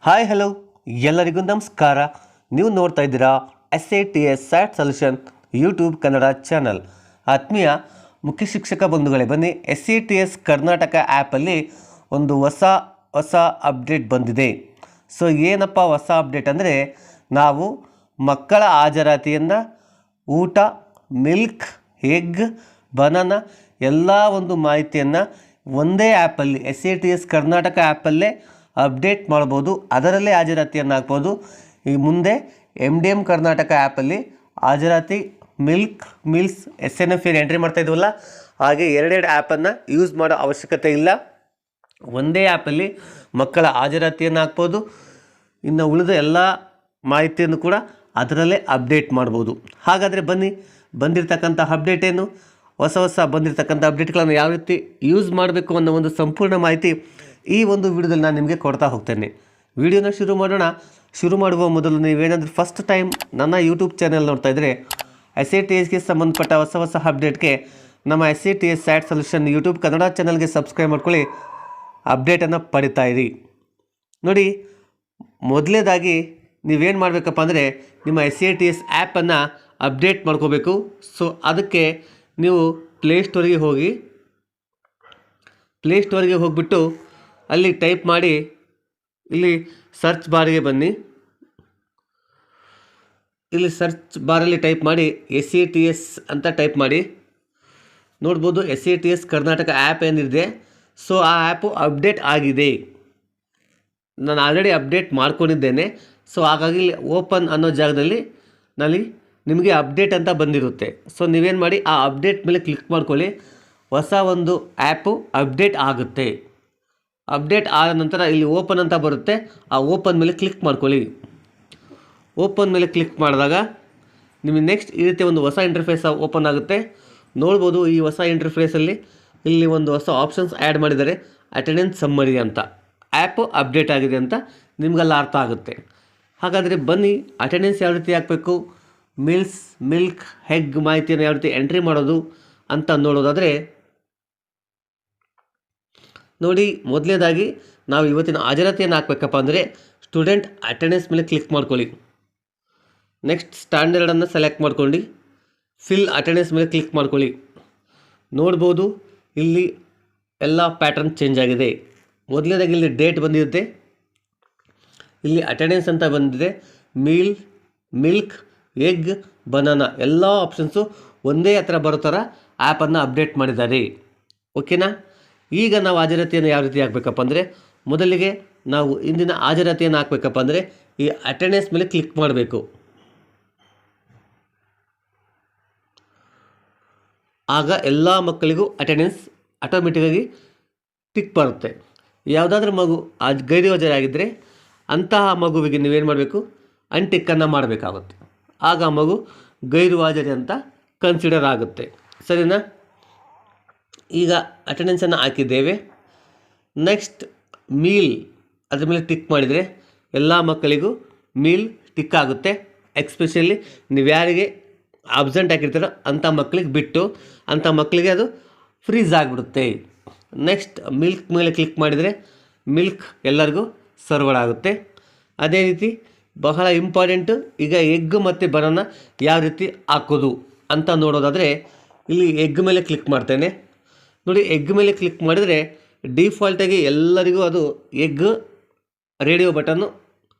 Hi hello ಎಲ್ಲರಿಗೂ ನಮಸ್ಕಾರ. ನೀವು ನೋಡ್ತಾ ಇದ್ದೀರಾ SATS sat solution YouTube Kannada channel. ಆತ್ಮೀಯ ಮುಖ್ಯ ಶಿಕ್ಷಕ ಬಂಧುಗಳೇ, ಬನ್ನಿ SATS ಕರ್ನಾಟಕ ಆ್ಯಪಲ್ಲಿ ಒಂದು ಹೊಸ ಅಪ್ಡೇಟ್ ಬಂದಿದೆ. ಸೊ ಏನಪ್ಪ ಹೊಸ ಅಪ್ಡೇಟ್ ಅಂದರೆ, ನಾವು ಮಕ್ಕಳ ಹಾಜರಾತಿಯನ್ನು ಊಟ, ಮಿಲ್ಕ್, ಎಗ್, ಬನಾನಾ ಎಲ್ಲ ಒಂದು ಮಾಹಿತಿಯನ್ನು ಒಂದೇ ಆ್ಯಪಲ್ಲಿ SATS ಕರ್ನಾಟಕ ಆ್ಯಪಲ್ಲೇ ಅಪ್ಡೇಟ್ ಮಾಡ್ಬೋದು. ಅದರಲ್ಲೇ ಹಾಜರಾತಿಯನ್ನು ಹಾಕ್ಬೋದು. ಈ ಮುಂದೆ MDM ಕರ್ನಾಟಕ ಆ್ಯಪಲ್ಲಿ ಹಾಜರಾತಿ, ಮೀಲ್ಸ್ SNF ಏನು ಎಂಟ್ರಿ ಮಾಡ್ತಾ ಇದ್ವಲ್ಲ, ಹಾಗೆ ಎರಡೆರಡು ಆ್ಯಪನ್ನು ಯೂಸ್ ಮಾಡೋ ಅವಶ್ಯಕತೆ ಇಲ್ಲ. ಒಂದೇ ಆ್ಯಪಲ್ಲಿ ಮಕ್ಕಳ ಹಾಜರಾತಿಯನ್ನು ಹಾಕ್ಬೋದು. ಇನ್ನು ಉಳಿದ ಎಲ್ಲ ಮಾಹಿತಿಯನ್ನು ಕೂಡ ಅದರಲ್ಲೇ ಅಪ್ಡೇಟ್ ಮಾಡ್ಬೋದು. ಹಾಗಾದರೆ ಬನ್ನಿ, ಬಂದಿರತಕ್ಕಂಥ ಅಪ್ಡೇಟ್ ಏನು, ಹೊಸ ಬಂದಿರತಕ್ಕಂಥ ಅಪ್ಡೇಟ್ಗಳನ್ನು ಯಾವ ರೀತಿ ಯೂಸ್ ಮಾಡಬೇಕು ಅನ್ನೋ ಒಂದು ಸಂಪೂರ್ಣ ಮಾಹಿತಿ ಈ ಒಂದು ವಿಡಿಯೋದಲ್ಲಿ ನಾನು ನಿಮಗೆ ಕೊಡ್ತಾ ಹೋಗ್ತೇನೆ. ವಿಡಿಯೋನ ಶುರು ಮಾಡೋಣ. ಶುರು ಮಾಡುವ ಮೊದಲು ನೀವೇನಾದರೂ ಫಸ್ಟ್ ಟೈಮ್ ನನ್ನ ಯೂಟ್ಯೂಬ್ ಚಾನೆಲ್ ನೋಡ್ತಾ ಇದ್ದರೆ, SATSಗೆ ಸಂಬಂಧಪಟ್ಟ ಹೊಸ ಅಪ್ಡೇಟ್ಗೆ ನಮ್ಮ SATS sat solution YouTube Kannada ಚಾನಲ್ಗೆ ಸಬ್ಸ್ಕ್ರೈಬ್ ಮಾಡ್ಕೊಳ್ಳಿ, ಅಪ್ಡೇಟನ್ನು ಪಡಿತಾ ಇರಿ. ನೋಡಿ, ಮೊದಲನೇದಾಗಿ ನೀವೇನು ಮಾಡಬೇಕಪ್ಪ ಅಂದರೆ, ನಿಮ್ಮ SATS ಆ್ಯಪನ್ನು ಅಪ್ಡೇಟ್ ಮಾಡ್ಕೋಬೇಕು. ಸೊ ಅದಕ್ಕೆ ನೀವು ಪ್ಲೇಸ್ಟೋರಿಗೆ ಹೋಗಿಬಿಟ್ಟು ಅಲ್ಲಿ ಟೈಪ್ ಮಾಡಿ, ಇಲ್ಲಿ ಸರ್ಚ್ ಬಾರಿಗೆ ಬನ್ನಿ. ಇಲ್ಲಿ ಸರ್ಚ್ ಬಾರಲ್ಲಿ ಟೈಪ್ ಮಾಡಿ SATS ಅಂತ ಟೈಪ್ ಮಾಡಿ. ನೋಡ್ಬೋದು SATS ಕರ್ನಾಟಕ ಆ್ಯಪ್ ಏನಿದೆ, ಸೊ ಆ ಆ್ಯಪು ಅಪ್ಡೇಟ್ ಆಗಿದೆ. ನಾನು ಆಲ್ರೆಡಿ ಅಪ್ಡೇಟ್ ಮಾಡ್ಕೊಂಡಿದ್ದೇನೆ. ಸೊ ಹಾಗಾಗಿ ಇಲ್ಲಿ ಓಪನ್ ಅನ್ನೋ ಜಾಗದಲ್ಲಿ ನಿಮಗೆ ಅಪ್ಡೇಟ್ ಅಂತ ಬಂದಿರುತ್ತೆ. ಸೊ ನೀವೇನು ಮಾಡಿ, ಆ ಅಪ್ಡೇಟ್ ಮೇಲೆ ಕ್ಲಿಕ್ ಮಾಡ್ಕೊಳ್ಳಿ. ಹೊಸ ಒಂದು ಆ್ಯಪು ಅಪ್ಡೇಟ್ ಆಗುತ್ತೆ. ಅಪ್ಡೇಟ್ ಆದ ನಂತರ ಇಲ್ಲಿ ಓಪನ್ ಅಂತ ಬರುತ್ತೆ. ಆ ಓಪನ್ ಮೇಲೆ ಕ್ಲಿಕ್ ಮಾಡ್ಕೊಳ್ಳಿ. ಓಪನ್ ಮೇಲೆ ಕ್ಲಿಕ್ ಮಾಡಿದಾಗ ನಿಮಗೆ ನೆಕ್ಸ್ಟ್ ಈ ರೀತಿ ಒಂದು ಹೊಸ ಇಂಟರ್ಫೇಸ್ ಓಪನ್ ಆಗುತ್ತೆ. ನೋಡ್ಬೋದು, ಈ ಹೊಸ ಇಂಟರ್ಫೇಸಲ್ಲಿ ಇಲ್ಲಿ ಒಂದು ಹೊಸ ಆಪ್ಷನ್ಸ್ ಆ್ಯಡ್ ಮಾಡಿದ್ದಾರೆ, ಅಟೆಂಡೆನ್ಸ್ ಸಮ್ಮರಿ ಅಂತ. ಆ್ಯಪು ಅಪ್ಡೇಟ್ ಆಗಿದೆ ಅಂತ ನಿಮಗೆಲ್ಲ ಅರ್ಥ ಆಗುತ್ತೆ. ಹಾಗಾದರೆ ಬನ್ನಿ, ಅಟೆಂಡೆನ್ಸ್ ಯಾವ ರೀತಿ ಹಾಕಬೇಕು, ಮೀಲ್ಸ್, ಮಿಲ್ಕ್, ಎಗ್ ಮಾಹಿತಿಯನ್ನು ಯಾವ ರೀತಿ ಎಂಟ್ರಿ ಮಾಡೋದು ಅಂತ ನೋಡೋದಾದರೆ, ನೋಡಿ, ಮೊದಲನೇದಾಗಿ ನಾವು ಇವತ್ತಿನ ಹಾಜರಾತಿಯನ್ನು ಹಾಕಬೇಕಪ್ಪ ಅಂದರೆ ಸ್ಟೂಡೆಂಟ್ ಅಟೆಂಡೆನ್ಸ್ ಮೇಲೆ ಕ್ಲಿಕ್ ಮಾಡ್ಕೊಳ್ಳಿ. ನೆಕ್ಸ್ಟ್ ಸ್ಟ್ಯಾಂಡರ್ಡನ್ನು ಸೆಲೆಕ್ಟ್ ಮಾಡ್ಕೊಂಡು ಫಿಲ್ ಅಟೆಂಡೆನ್ಸ್ ಮೇಲೆ ಕ್ಲಿಕ್ ಮಾಡ್ಕೊಳ್ಳಿ. ನೋಡ್ಬೋದು, ಇಲ್ಲಿ ಎಲ್ಲ ಪ್ಯಾಟರ್ನ್ ಚೇಂಜ್ ಆಗಿದೆ. ಮೊದಲನೇದಾಗಿ ಇಲ್ಲಿ ಡೇಟ್ ಬಂದಿರುತ್ತೆ, ಇಲ್ಲಿ ಅಟೆಂಡೆನ್ಸ್ ಅಂತ ಬಂದಿದೆ. ಮಿಲ್ಕ್, ಎಗ್, ಬನಾನಾ ಎಲ್ಲ ಆಪ್ಷನ್ಸು ಒಂದೇ ಹತ್ರ ಬರೋ ಥರ ಆ್ಯಪನ್ನು ಅಪ್ಡೇಟ್ ಮಾಡಿದ್ದಾರೆ. ಓಕೆನಾ? ಈಗ ನಾವು ಹಾಜರಾತಿಯನ್ನು ಯಾವ ರೀತಿ ಹಾಕಬೇಕಪ್ಪ ಅಂದರೆ, ಮೊದಲಿಗೆ ನಾವು ಇಂದಿನ ಹಾಜರಾತಿಯನ್ನು ಹಾಕಬೇಕಪ್ಪ ಅಂದರೆ ಈ ಅಟೆಂಡೆನ್ಸ್ ಮೇಲೆ ಕ್ಲಿಕ್ ಮಾಡಬೇಕು. ಆಗ ಎಲ್ಲ ಮಕ್ಕಳಿಗೂ ಅಟೆಂಡೆನ್ಸ್ ಆಟೋಮೆಟಿಕ್ಕಾಗಿ ಟಿಕ್ ಬರುತ್ತೆ. ಯಾವುದಾದ್ರೂ ಮಗು ಗೈರು ಹಾಜರಾಗಿದ್ದರೆ ಅಂತಹ ಮಗುವಿಗೆ ನೀವೇನು ಮಾಡಬೇಕು, ಅನ್ಟಿಕ್ಕನ್ನು ಮಾಡಬೇಕಾಗುತ್ತೆ. ಆಗ ಮಗು ಗೈರು ಹಾಜರಿ ಅಂತ ಕನ್ಸಿಡರ್ ಆಗುತ್ತೆ. ಸರಿನಾ? ಈಗ ಅಟೆಂಡೆನ್ಸನ್ನು ಹಾಕಿದ್ದೇವೆ. ನೆಕ್ಸ್ಟ್ ಅದ್ರ ಮೇಲೆ ಟಿಕ್ ಮಾಡಿದರೆ ಎಲ್ಲ ಮಕ್ಕಳಿಗೂ ಮೀಲ್ ಟಿಕ್ ಆಗುತ್ತೆ. ಎಕ್ಸ್ಪೆಷಲಿ ನೀವು ಯಾರಿಗೆ ಅಬ್ಸೆಂಟ್ ಆಗಿರ್ತಾರೋ ಅಂಥ ಮಕ್ಕಳಿಗೆ ಬಿಟ್ಟು, ಅಂಥ ಮಕ್ಕಳಿಗೆ ಅದು ಫ್ರೀಸ್ ಆಗಿಬಿಡುತ್ತೆ. ನೆಕ್ಸ್ಟ್ ಮಿಲ್ಕ್ ಮೇಲೆ ಕ್ಲಿಕ್ ಮಾಡಿದರೆ ಮಿಲ್ಕ್ ಎಲ್ಲರಿಗೂ ಸರ್ವರ್ಡ್ ಆಗುತ್ತೆ. ಅದೇ ರೀತಿ ಬಹಳ ಇಂಪಾರ್ಟೆಂಟು, ಈಗ ಎಗ್ ಮತ್ತು ಬನಾನಾ ಯಾವ ರೀತಿ ಹಾಕೋದು ಅಂತ ನೋಡೋದಾದರೆ, ಇಲ್ಲಿ ಎಗ್ ಮೇಲೆ ಕ್ಲಿಕ್ ಮಾಡ್ತೇನೆ. ನೋಡಿ, ಎಗ್ ಮೇಲೆ ಕ್ಲಿಕ್ ಮಾಡಿದರೆ ಡಿಫಾಲ್ಟಾಗಿ ಎಲ್ಲರಿಗೂ ಅದು ಎಗ್ ರೇಡಿಯೋ ಬಟನ್ನು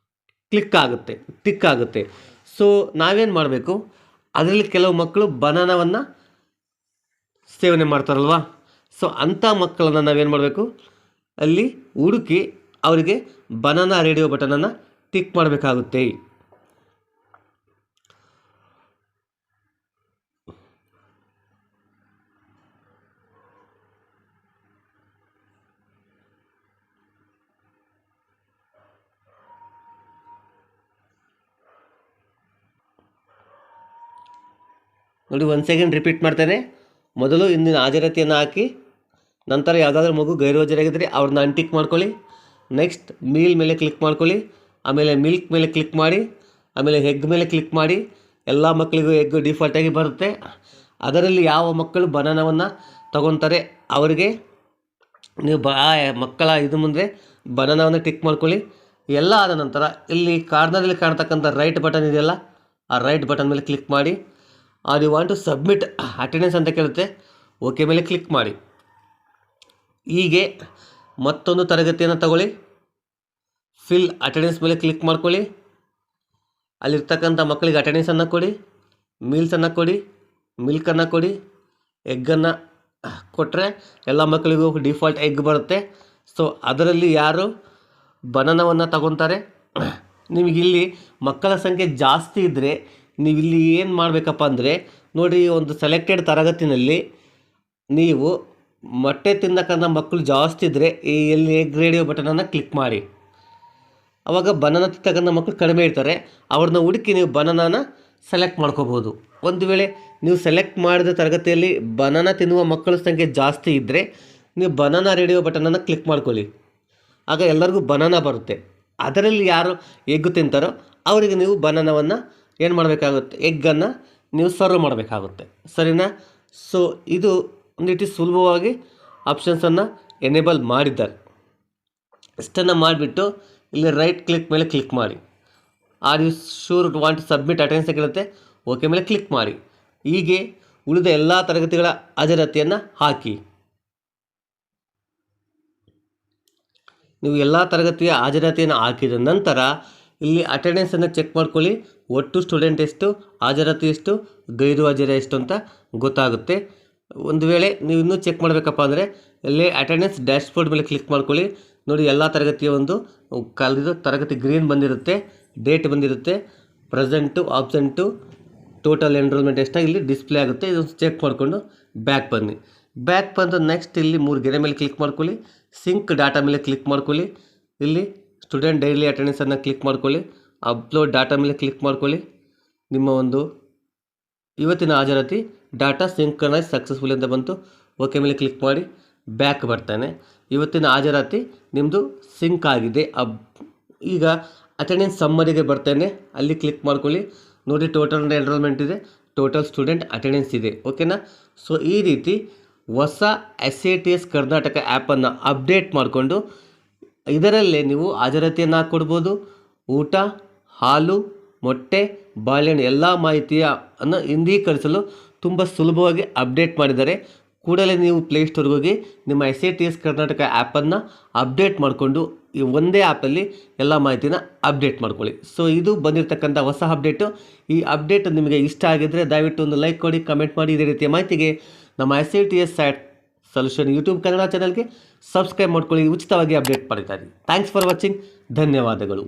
ಟಿಕ್ ಆಗುತ್ತೆ. ಸೊ ನಾವೇನು ಮಾಡಬೇಕು, ಅದರಲ್ಲಿ ಕೆಲವು ಮಕ್ಕಳು ಬನಾನವನ್ನು ಸೇವನೆ ಮಾಡ್ತಾರಲ್ವ, ಸೊ ಅಂಥ ಮಕ್ಕಳನ್ನು ನಾವೇನು ಮಾಡಬೇಕು, ಅಲ್ಲಿ ಹುಡುಕಿ ಅವರಿಗೆ ಬನಾನಾ ರೇಡಿಯೋ ಬಟನನ್ನು ಟಿಕ್ ಮಾಡಬೇಕಾಗುತ್ತೆ. ನೋಡಿ, 1 ಸೆಕೆಂಡ್ ರಿಪೀಟ್ ಮಾಡ್ತೇನೆ. ಮೊದಲು ಇಂದಿನ ಹಾಜರಾತಿಯನ್ನು ಹಾಕಿ, ನಂತರ ಯಾವುದಾದ್ರೂ ಮಗು ಗೈರು ಹಾಜರಾಗಿದ್ದರೆ ಅವ್ರನ್ನ ಅನ್ಟಿಕ್ ಮಾಡ್ಕೊಳ್ಳಿ. ನೆಕ್ಸ್ಟ್ ಮೀಲ್ ಮೇಲೆ ಕ್ಲಿಕ್ ಮಾಡ್ಕೊಳ್ಳಿ, ಆಮೇಲೆ ಮಿಲ್ಕ್ ಮೇಲೆ ಕ್ಲಿಕ್ ಮಾಡಿ, ಆಮೇಲೆ ಎಗ್ ಮೇಲೆ ಕ್ಲಿಕ್ ಮಾಡಿ. ಎಲ್ಲ ಮಕ್ಕಳಿಗೂ ಎಗ್ ಡಿಫಾಲ್ಟಾಗಿ ಬರುತ್ತೆ. ಅದರಲ್ಲಿ ಯಾವ ಮಕ್ಕಳು ಬನಾನವನ್ನು ತಗೊತಾರೆ ಅವರಿಗೆ ನೀವು ಮಕ್ಕಳ ಮುಂದೆ ಬನಾನವನ್ನು ಟಿಕ್ ಮಾಡ್ಕೊಳ್ಳಿ. ಎಲ್ಲ ಆದ ನಂತರ ಇಲ್ಲಿ ಕಾರ್ನರಲ್ಲಿ ಕಾಣ್ತಕ್ಕಂಥ ರೈಟ್ ಬಟನ್ ಇದೆಯಲ್ಲ, ಆ ರೈಟ್ ಬಟನ್ ಮೇಲೆ ಕ್ಲಿಕ್ ಮಾಡಿ. Are you want to submit attendance ಅಂತ ಕೇಳುತ್ತೆ, ಓಕೆ ಮೇಲೆ ಕ್ಲಿಕ್ ಮಾಡಿ. ಹೀಗೆ ಮತ್ತೊಂದು ತರಗತಿಯನ್ನು ತಗೊಳ್ಳಿ. ಫಿಲ್ ಅಟೆಂಡೆನ್ಸ್ ಮೇಲೆ ಕ್ಲಿಕ್ ಮಾಡ್ಕೊಳ್ಳಿ. ಅಲ್ಲಿರ್ತಕ್ಕಂಥ ಮಕ್ಕಳಿಗೆ ಅಟೆಂಡೆನ್ಸನ್ನು ಕೊಡಿ, ಮೀಲ್ಸನ್ನು ಕೊಡಿ, ಮಿಲ್ಕನ್ನು ಕೊಡಿ. ಎಗ್ಗನ್ನು ಕೊಟ್ಟರೆ ಎಲ್ಲ ಮಕ್ಕಳಿಗೂ ಡಿಫಾಲ್ಟ್ ಎಗ್ ಬರುತ್ತೆ. ಸೊ ಅದರಲ್ಲಿ ಯಾರು ಬನಾನವನ್ನು ತಗೊತಾರೆ, ನಿಮಗಿಲ್ಲಿ ಮಕ್ಕಳ ಸಂಖ್ಯೆ ಜಾಸ್ತಿ ಇದ್ದರೆ ನೀವಿಲ್ಲಿ ಏನು ಮಾಡಬೇಕಪ್ಪ ಅಂದರೆ, ನೋಡಿ, ಒಂದು ಸೆಲೆಕ್ಟೆಡ್ ತರಗತಿನಲ್ಲಿ ನೀವು ಮೊಟ್ಟೆ ತಿನ್ನಕ್ಕಂಥ ಮಕ್ಕಳು ಜಾಸ್ತಿ ಇದ್ದರೆ ಎಲ್ಲಿ ಎಗ್ ರೇಡಿಯೋ ಬಟನನ್ನು ಕ್ಲಿಕ್ ಮಾಡಿ. ಆವಾಗ ಬನಾನ ತಿನ್ನತಕ್ಕಂಥ ಮಕ್ಕಳು ಕಡಿಮೆ ಇರ್ತಾರೆ, ಅವ್ರನ್ನ ಹುಡುಕಿ ನೀವು ಬನಾನಾನ ಸೆಲೆಕ್ಟ್ ಮಾಡ್ಕೋಬೋದು. ಒಂದು ವೇಳೆ ನೀವು ಸೆಲೆಕ್ಟ್ ಮಾಡಿದ ತರಗತಿಯಲ್ಲಿ ಬನಾನ ತಿನ್ನುವ ಮಕ್ಕಳ ಸಂಖ್ಯೆ ಜಾಸ್ತಿ ಇದ್ದರೆ ನೀವು ಬನಾನಾ ರೇಡಿಯೋ ಬಟನನ್ನು ಕ್ಲಿಕ್ ಮಾಡ್ಕೊಳ್ಳಿ. ಆಗ ಎಲ್ಲರಿಗೂ ಬನಾನಾ ಬರುತ್ತೆ. ಅದರಲ್ಲಿ ಯಾರು ಎಗ್ಗು ತಿಂತಾರೋ ಅವರಿಗೆ ನೀವು ಬನಾನವನ್ನು ಏನು ಮಾಡಬೇಕಾಗುತ್ತೆ, ಎಗ್ಗನ್ನು ನೀವು ಸರ್ವ್ ಮಾಡಬೇಕಾಗುತ್ತೆ. ಸರಿನಾ? ಸೊ ಇದು ಒಂದಿಟ್ಟು ಸುಲಭವಾಗಿ ಆಪ್ಷನ್ಸನ್ನು ಎನೇಬಲ್ ಮಾಡಿದ್ದಾರೆ. ಇಷ್ಟನ್ನು ಮಾಡಿಬಿಟ್ಟು ಇಲ್ಲಿ ರೈಟ್ ಕ್ಲಿಕ್ ಮೇಲೆ ಕ್ಲಿಕ್ ಮಾಡಿ. Are you sure want submit attendance ಕೇಳುತ್ತೆ, ಓಕೆ ಮೇಲೆ ಕ್ಲಿಕ್ ಮಾಡಿ. ಹೀಗೆ ಉಳಿದ ಎಲ್ಲ ತರಗತಿಗಳ ಹಾಜರಾತಿಯನ್ನು ಹಾಕಿ. ನೀವು ಎಲ್ಲ ತರಗತಿಯ ಹಾಜರಾತಿಯನ್ನು ಹಾಕಿದ ನಂತರ ಇಲ್ಲಿ ಅಟೆಂಡೆನ್ಸನ್ನು ಚೆಕ್ ಮಾಡ್ಕೊಳ್ಳಿ. ಒಟ್ಟು ಸ್ಟೂಡೆಂಟ್ ಎಷ್ಟು, ಹಾಜರಾತಿ ಎಷ್ಟು, ಗೈರು ಹಾಜರಿ ಎಷ್ಟು ಅಂತ ಗೊತ್ತಾಗುತ್ತೆ. ಒಂದು ವೇಳೆ ನೀವು ಇನ್ನೂ ಚೆಕ್ ಮಾಡಬೇಕಪ್ಪ ಅಂದರೆ ಇಲ್ಲಿ ಅಟೆಂಡೆನ್ಸ್ ಡ್ಯಾಶ್ಬೋರ್ಡ್ ಮೇಲೆ ಕ್ಲಿಕ್ ಮಾಡ್ಕೊಳ್ಳಿ. ನೋಡಿ, ಎಲ್ಲ ತರಗತಿಯ ಒಂದು ಕಾಲದ ತರಗತಿ ಗ್ರೀನ್ ಬಂದಿರುತ್ತೆ, ಡೇಟ್ ಬಂದಿರುತ್ತೆ, ಪ್ರೆಸೆಂಟು, ಆಬ್ಸೆಂಟು, ಟೋಟಲ್ ಎನ್ರೋಲ್ಮೆಂಟ್ ಎಷ್ಟ ಇಲ್ಲಿ ಡಿಸ್ಪ್ಲೇ ಆಗುತ್ತೆ. ಇದನ್ನು ಚೆಕ್ ಮಾಡಿಕೊಂಡು ಬ್ಯಾಕ್ ಬನ್ನಿ. ಬ್ಯಾಕ್ ಬಂದು ನೆಕ್ಸ್ಟ್ ಇಲ್ಲಿ 3 ಗೆರೆ ಮೇಲೆ ಕ್ಲಿಕ್ ಮಾಡ್ಕೊಳ್ಳಿ. ಸಿಂಕ್ ಡಾಟಾ ಮೇಲೆ ಕ್ಲಿಕ್ ಮಾಡ್ಕೊಳ್ಳಿ. ಇಲ್ಲಿ ಸ್ಟೂಡೆಂಟ್ ಡೈಲಿ ಅಟೆಂಡೆನ್ಸನ್ನು ಕ್ಲಿಕ್ ಮಾಡ್ಕೊಳ್ಳಿ. ಅಪ್ಲೋಡ್ ಡಾಟಾ ಮೇಲೆ ಕ್ಲಿಕ್ ಮಾಡ್ಕೊಳ್ಳಿ. ನಿಮ್ಮ ಒಂದು ಇವತ್ತಿನ ಹಾಜರಾತಿ ಡಾಟಾ ಸಿಂಕ್ರನೈಸ್ ಸಕ್ಸಸ್ಫುಲ್ ಅಂತ ಬಂತು, ಓಕೆ ಮೇಲೆ ಕ್ಲಿಕ್ ಮಾಡಿ. ಬ್ಯಾಕ್ ಬರ್ತಾನೆ. ಇವತ್ತಿನ ಹಾಜರಾತಿ ನಿಮ್ಮದು ಸಿಂಕ್ ಆಗಿದೆ. ಈಗ ಅಟೆಂಡೆನ್ಸ್ ಸಮ್ಮರಿಗೆ ಬರ್ತೇನೆ, ಅಲ್ಲಿ ಕ್ಲಿಕ್ ಮಾಡ್ಕೊಳ್ಳಿ. ನೋಡಿ, ಟೋಟಲ್ ಎನ್ರೋಲ್ಮೆಂಟ್ ಇದೆ, ಟೋಟಲ್ ಸ್ಟೂಡೆಂಟ್ ಅಟೆಂಡೆನ್ಸ್ ಇದೆ. ಓಕೆನಾ? ಸೊ ಈ ರೀತಿ ಹೊಸ SATS ಕರ್ನಾಟಕ ಆ್ಯಪನ್ನು ಅಪ್ಡೇಟ್ ಮಾಡಿಕೊಂಡು ಇದರಲ್ಲೇ ನೀವು ಹಾಜರಾತಿಯನ್ನು ಹಾಕ್ಕೊಡ್ಬೋದು. ಊಟ, ಹಾಲು, ಮೊಟ್ಟೆ, ಬಾಳೆಹಣ್ಣು ಎಲ್ಲ ಮಾಹಿತಿಯನ್ನು ಹಿಂದೀಕರಿಸಲು ತುಂಬ ಸುಲಭವಾಗಿ ಅಪ್ಡೇಟ್ ಮಾಡಿದ್ದಾರೆ. ಕೂಡಲೇ ನೀವು ಪ್ಲೇಸ್ಟೋರ್ಗೆ ಹೋಗಿ ನಿಮ್ಮ SATS ಕರ್ನಾಟಕ ಆ್ಯಪನ್ನು ಅಪ್ಡೇಟ್ ಮಾಡಿಕೊಂಡು ಈ ಒಂದೇ ಆ್ಯಪಲ್ಲಿ ಎಲ್ಲ ಮಾಹಿತಿನ ಅಪ್ಡೇಟ್ ಮಾಡ್ಕೊಳ್ಳಿ. ಸೊ ಇದು ಬಂದಿರತಕ್ಕಂಥ ಹೊಸ ಅಪ್ಡೇಟು. ಈ ಅಪ್ಡೇಟ್ ನಿಮಗೆ ಇಷ್ಟ ಆಗಿದ್ದರೆ ದಯವಿಟ್ಟು ಒಂದು ಲೈಕ್ ಕೊಡಿ, ಕಮೆಂಟ್ ಮಾಡಿ. ಇದೇ ರೀತಿಯ ಮಾಹಿತಿಗೆ ನಮ್ಮ SATS sat solution YouTube Kannada ಚಾನಲ್ಗೆ ಸಬ್ಸ್ಕ್ರೈಬ್ ಮಾಡ್ಕೊಳ್ಳಿ. ಉಚಿತವಾಗಿ ಅಪ್ಡೇಟ್ ಪಡಿತಾ ಇದ್ದೀವಿ. Thanks for watching. ಧನ್ಯವಾದಗಳು.